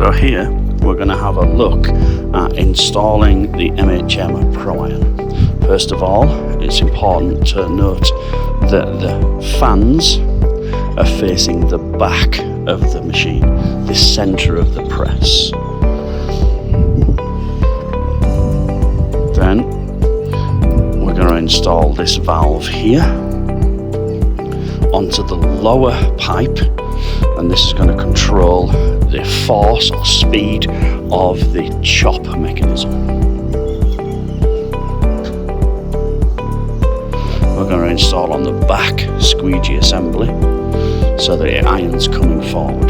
So here we're going to have a look at installing the MHM Pro Iron. First of all, it's important to note that the fans are facing the back of the machine, the centre of the press. Then we're going to install this valve here onto the lower pipe, and this is going to control the force or speed of the chop mechanism. We're going to install on the back squeegee assembly so the iron's coming forward.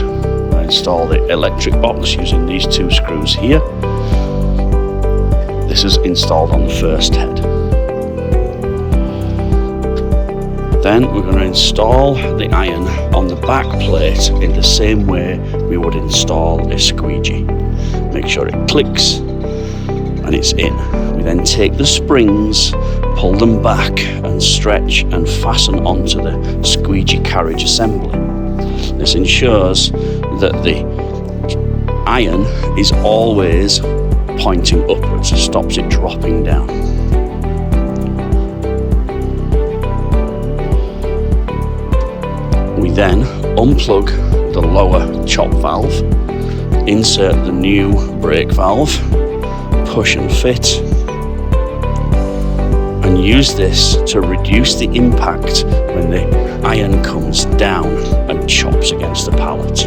I install the electric box using these two screws here. This is installed on the first head. Then we're going to install the iron on the back plate in the same way we would install a squeegee. Make sure it clicks and it's in. We then take the springs, pull them back and stretch and fasten onto the squeegee carriage assembly. This ensures that the iron is always pointing upwards, stops it dropping down. We then unplug the lower chop valve, insert the new brake valve, push and fit, and use this to reduce the impact when the iron comes down and chops against the pallet.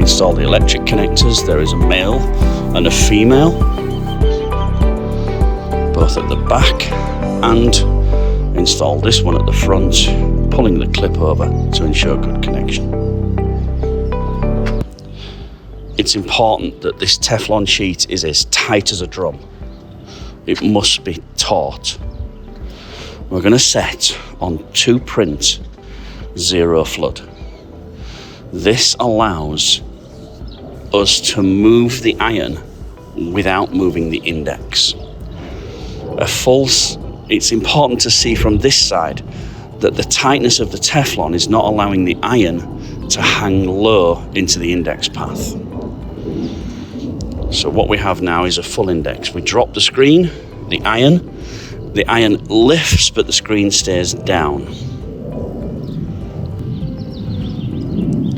Install the electric connectors. There is a male and a female, both at the back, and install this one at the front, pulling the clip over to ensure good connection. It's important that this Teflon sheet is as tight as a drum. It must be taut. We're going to set on 2 print 0 flood. This allows us to move the iron without moving the index. It's important to see from this side that the tightness of the Teflon is not allowing the iron to hang low into the index path. So what we have now is a full index. We drop the screen, the iron lifts, but the screen stays down.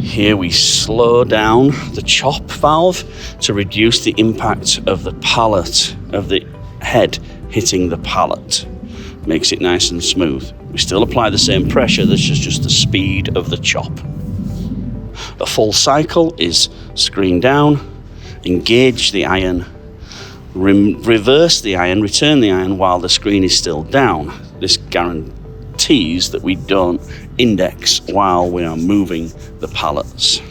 Here we slow down the chop valve to reduce the impact of the pallet, of the head hitting the pallet. Makes it nice and smooth. We still apply the same pressure, this is just the speed of the chop. A full cycle is screen down, engage the iron, reverse the iron, return the iron while the screen is still down. This guarantees that we don't index while we are moving the pallets.